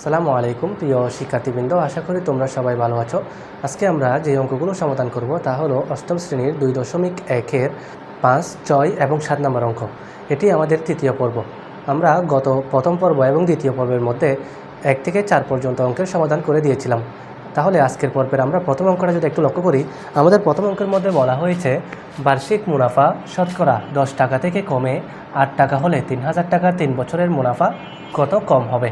আসসালামু আলাইকুম প্রিয় শিক্ষার্থীবৃন্দ, আশা করি তোমরা সবাই ভালো আছো। আজকে আমরা যে অঙ্কগুলো সমাধান করব তা হলো অষ্টম শ্রেণীর 2.1-এর 5, 6 এবং 7 নম্বর অঙ্ক। এটি আমাদের তৃতীয় পর্ব। আমরা গত প্রথম পর্ব এবং দ্বিতীয় পর্বের মধ্যে 1 থেকে 4 পর্যন্ত অঙ্কের সমাধান করে দিয়েছিলাম। তাহলে আজকের পর্বের আমরা প্রথম অঙ্কটা যদি একটু লক্ষ্য করি, আমাদের প্রথম অঙ্কের মধ্যে বলা হয়েছে বার্ষিক মুনাফা শতকরা 10 টাকা থেকে কমে 8 টাকা হলে 3000 টাকার 3 বছরের মুনাফা কত কম হবে।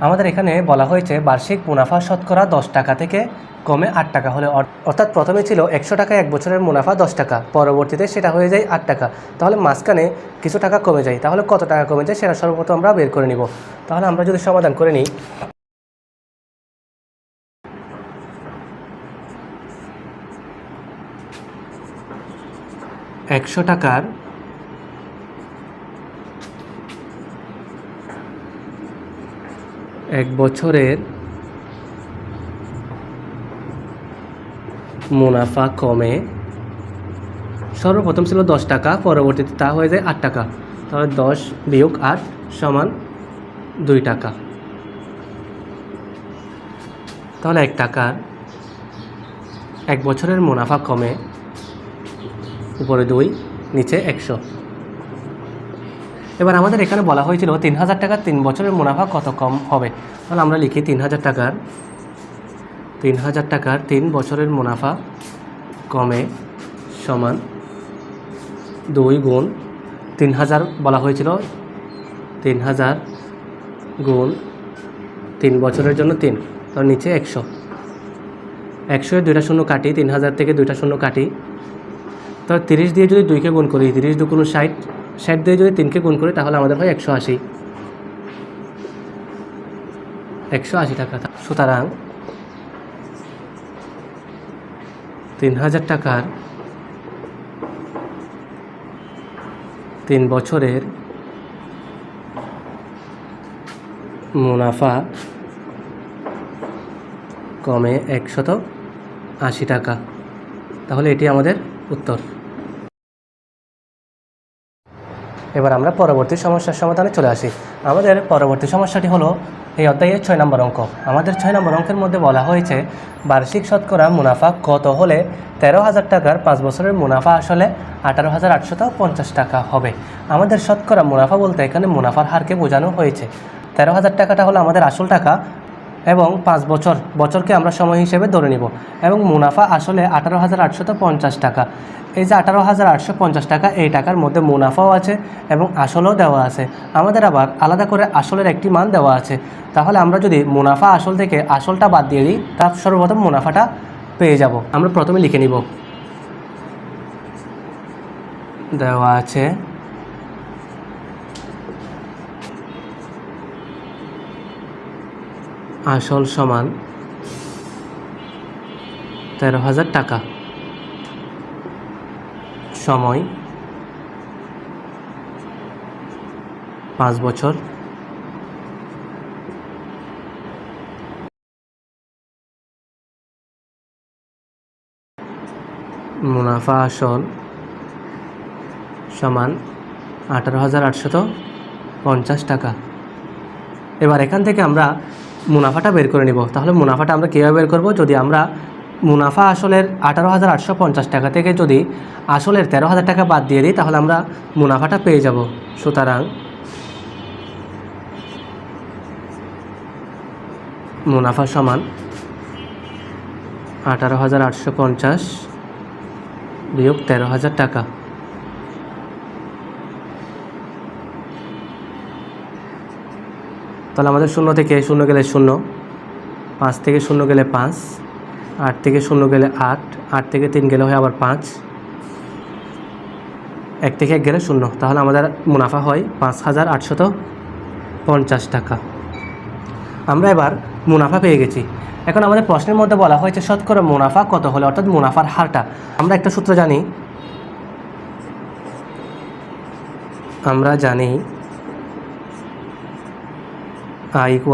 আমাদের এখানে বলা হয়েছে বার্ষিক মুনাফা শতকরা 10 টাকা থেকে কমে 8 টাকা হলে, অর্থাৎ প্রথমে ছিল 100 টাকা, 1 বছরের মুনাফা 10 টাকা, পরবর্তীতে সেটা হয়ে যায় 8 টাকা। তাহলে মাঝখানে কিছু টাকা কমে যায়, তাহলে কত টাকা কমে যায় সেটা সর্বপ্রথম আমরা বের করে নিব। তাহলে আমরা যদি সমাধান করে নিই, একশো টাকার 1 বছরের মুনাফা কমে, সর্বপ্রথম ছিল 10 টাকা, পরবর্তীতে তা হয়ে যায় 8 টাকা। তাহলে 10 বিয়োগ 8 সমান 2 টাকা। তাহলে 1 টাকার 1 বছরের মুনাফা কমে, উপরে 2, নিচে 100। এবার আমাদের এখানে বলা হয়েছিল 3000 টাকার 3 বছরের মুনাফা কত কম হবে। তাহলে আমরা লিখি 3000 টাকার 3 বছরের মুনাফা কমে সমান 2 গুণ 3000 বলা হয়েছিল, 3000 গুণ 3 বছরের জন্য 3, তার নিচে 100। 100 এর 2টা শূন্য কাটি, 3000 থেকে 2টা শূন্য কাটি, তাহলে 30 দিয়ে যদি 2কে গুণ করি, 30 2 × 60, 60 দিয়ে যদি 3কে গুণ করি তাহলে আমাদের হয় 180 টাকা। সুতরাং 3000 টাকার 3 বছরের মুনাফা কমে 180 টাকা। তাহলে এটি আমাদের উত্তর। এবার আমরা পরবর্তী সমস্যার সমাধানে চলে আসি। আমাদের পরবর্তী সমস্যাটি হলো এই অধ্যায়ের 6 নম্বর অঙ্ক। আমাদের 6 নম্বর অঙ্কের মধ্যে বলা হয়েছে বার্ষিক শতকরা মুনাফা কত হলে 13,000 টাকার 5 বছরের মুনাফা আসলে 18,850 টাকা হবে। আমাদের শতকরা মুনাফা বলতে এখানে মুনাফার হারকে বোঝানো হয়েছে। 13,000 টাকাটা হলো আমাদের আসল টাকা এবং 5 বছরকে আমরা সময় হিসেবে ধরে নিব, এবং মুনাফা আসলে 18,850 টাকা। এই যে 18,850 টাকা, এই টাকার মধ্যে মুনাফাও আছে এবং আসলও দেওয়া আছে। আমাদের আবার আলাদা করে আসলের একটি মান দেওয়া আছে। তাহলে আমরা যদি মুনাফা আসল থেকে আসলটা বাদ দিয়ে দিই, তার সর্বপ্রথম মুনাফাটা পেয়ে যাব। আমরা প্রথমে লিখে নিব, দেওয়া আছে আসল সমান 13,000 টাকা, সময় 5 বছর, মুনাফা আসল সমান 18,850 টাকা। এবার এখান থেকে আমরা মুনাফাটা বের করে নিব। তাহলে মুনাফাটা আমরা কীভাবে বের করব? যদি আমরা মুনাফা আসলের 18,850 টাকা থেকে যদি আসলের 13,000 টাকা বাদ দিয়ে দিই, তাহলে আমরা মুনাফাটা পেয়ে যাব। সুতরাং মুনাফা সমান 18,850 বিয়োগ 13,000 টাকা। তাহলে আমাদের 0 থেকে 0 গেলে 0, 5 থেকে 0 গেলে 5, 8 থেকে 0 গেলে 8, 8 থেকে 3 গেলে হয় আবার 5, 1 থেকে 1 গেলে 0। তাহলে আমাদের মুনাফা হয় 5,850 টাকা। আমরা এবার মুনাফা পেয়ে গেছি। এখন আমাদের প্রশ্নের মধ্যে বলা হয়েছে শতকরা মুনাফা কত হলে, অর্থাৎ মুনাফার হারটা। আমরা একটা সূত্র জানি, I =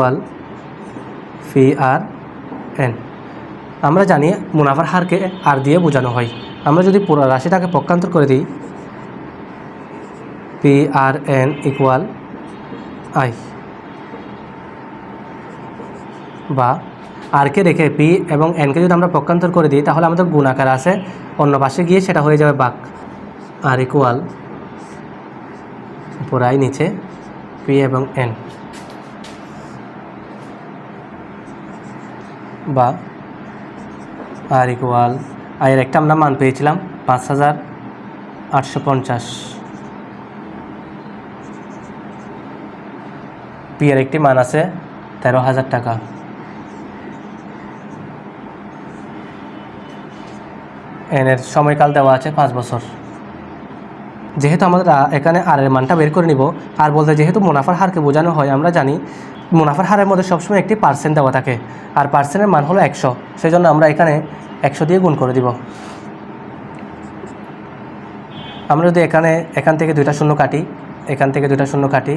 P/R/N। আমরা জানি মুনাফার হারকে আর দিয়ে বোঝানো হয়। আমরা যদি পুরো রাশিটাকে পক্ষান্তর করে দিই, P/R/N = I। বা আরকে রেখে পি এবং এনকে যদি আমরা পক্ষান্তর করে দিই তাহলে আমাদের গুণাকার আছে, অন্য পাশে গিয়ে সেটা হয়ে যাবে ভাগ। আর ইকুয়াল উপর আই নিচে পি এবং এন, বা আর ইকুয়াল আয়ের একটা আমরা মান পেয়েছিলাম 5850, পি এর একটি মান আছে 13,000 টাকা। এনের সময়কাল দেওয়া আছে 5 বছর। যেহেতু আমাদের এখানে আর এর মানটা বের করে নিব, আর বলতে যেহেতু মুনাফার হারকে বোঝানো হয়, আমরা জানি মুনাফার হারের মধ্যে সবসময় একটি পার্সেন্ট দেওয়া থাকে, আর পার্সেন্টের মান হলো 100, সেই জন্য আমরা এখানে 100 দিয়ে গুণ করে দিব। আমরা যদি এখান থেকে দুইটা শূন্য কাটি, এখান থেকে দুইটা শূন্য কাটি,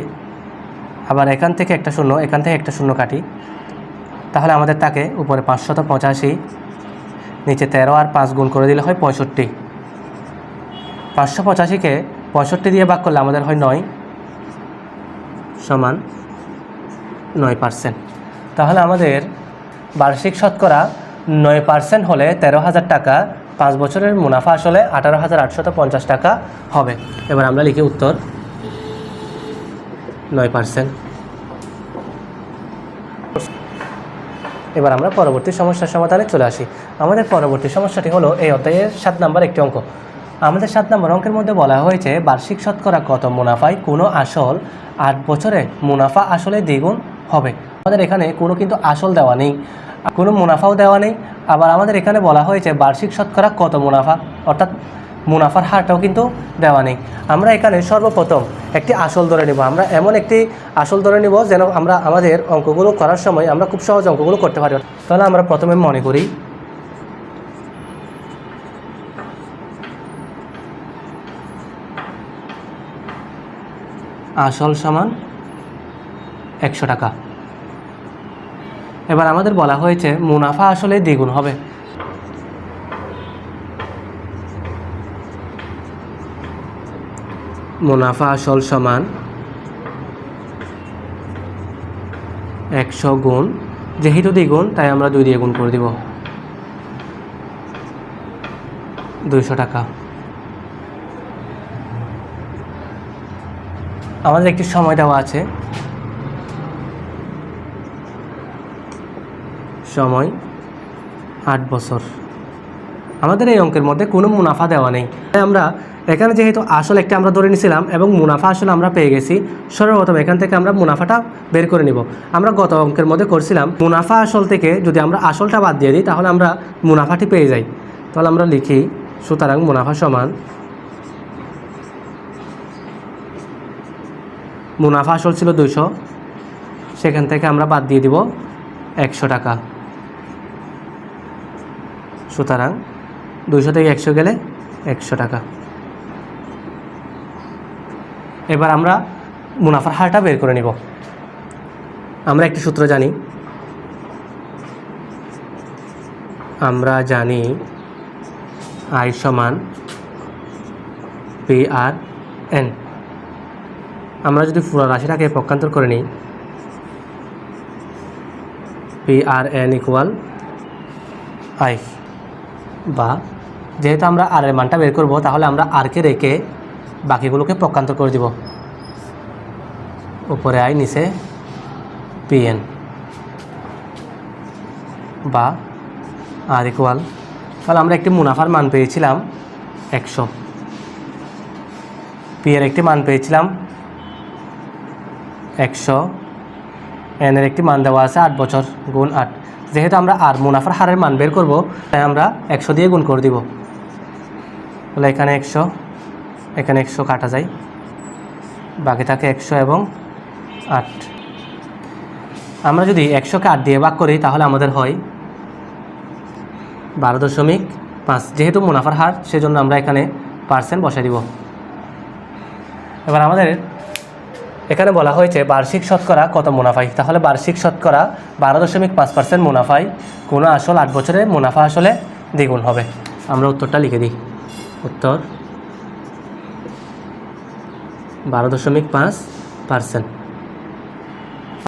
আবার এখান থেকে একটা শূন্য, এখান থেকে একটা শূন্য কাটি, তাহলে আমাদের থাকে উপরে 585, নিচে 13 আর 5 গুণ করে দিলে হয় 65। 585কে 65 দিয়ে ভাগ করলে আমাদের হয় 9 সমান 9%। তাহলে আমাদের বার্ষিক শতকরা 9% হলে 13,000 টাকা, 5 বছরের মুনাফা আসলে 18,850 টাকা হবে। এবার আমরা লিখি উত্তর 9%। এবার আমরা পরবর্তী সমস্যার সমাধানে চলে আসি। আমাদের পরবর্তী সমস্যাটি হলো এই অধ্যায়ের 7 নম্বর একটি অঙ্ক। আমাদের 7 নম্বর অঙ্কের মধ্যে বলা হয়েছে বার্ষিক শতকরা কত মুনাফায় কোনো আসল 8 বছরে মুনাফা আসলে দ্বিগুণ হবে। আমাদের এখানে কোনো কিন্তু আসল দেওয়া নেই, কোনো মুনাফাও দেওয়া নেই, আবার আমাদের এখানে বলা হয়েছে বার্ষিক শতকরা কত মুনাফা, অর্থাৎ মুনাফার হারটাও কিন্তু দেওয়া নেই। আমরা এখানে সর্বপ্রথম একটি আসল ধরে নেব। আমরা এমন একটি আসল ধরে নেব যেন আমরা আমাদের অঙ্কগুলো করার সময় আমরা খুব সহজ অঙ্কগুলো করতে পারি। তাহলে আমরা প্রথমে মনে করি আসল সমান 100 টাকা। এবার আমাদের বলা হয়েছে মুনাফা আসলে দ্বিগুণ হবে। মুনাফা আসল সমান 100 গুণ, যেহেতু দ্বিগুণ তাই আমরা 2 দিয়ে গুণ করে দিব, 200 টাকা। আমাদের একটি সময় দেওয়া আছে, সময় 8 বছর। আমাদের এই অঙ্কের মধ্যে কোনো মুনাফা দেওয়া নেই, তাই আমরা এখানে যেহেতু আসল একটা আমরা ধরে নিয়েছিলাম এবং মুনাফা আসলে আমরা পেয়ে গেছি, সর্বপ্রথম এখান থেকে আমরা মুনাফাটা বের করে নিব। আমরা গত অঙ্কের মধ্যে করছিলাম মুনাফা আসল থেকে যদি আমরা আসলটা বাদ দিয়ে দিই তাহলে আমরা মুনাফাটি পেয়ে যাই। তাহলে আমরা লিখি সুতরাং মুনাফা সমান, মুনাফা আসল ছিল 200, সেখান থেকে আমরা বাদ দিয়ে দিব 100 টাকা। সুতরাং 200 থেকে 100 গেলে 100 টাকা। এবার আমরা মুনাফার হারটা বের করে নিব। আমরা একটি সূত্র জানি, আমরা জানি আই সমান PRN। আমরা যদি পুরো রাশিটাকে পক্ষান্তর করে নিই, PRN ইকুয়াল আই, বা যেহেতু আমরা আর এর মানটা বের করব তাহলে আমরা আরকে রেখে বাকিগুলোকে পক্ষান্তর করে দিব, উপরে আই নিচে PN, বা আর ইকুয়াল, তাহলে আমরা একটি মুনাফার মান পেয়েছিলাম 100, পি এর একটি মান পেয়েছিলাম 100, এন এর একটি মান দেওয়া আছে 8 বছর গুণ 8। যেহেতু আমরা আর মুনাফার হারের মান বের করব তাই আমরা 100 দিয়ে গুণ করে দিব। তাহলে এখানে 100, এখানে 100 কাটা যায়, বাকি থাকে 100 এবং 8। আমরা যদি 100কে 8 দিয়ে ভাগ করি তাহলে আমাদের হয় 12.5। যেহেতু মুনাফার হার সেজন্য আমরা এখানে পার্সেন্ট বসাই দিব। এবার আমাদের এখানে বলা হয়েছে বার্ষিক শতকরা কত মুনাফায়, তাহলে বার্ষিক শতকরা 12.5% মুনাফায় কোনো আসল 8 বছরে মুনাফা আসলে দ্বিগুণ হবে। আমরা উত্তরটা লিখে দিই, উত্তর 12.5%।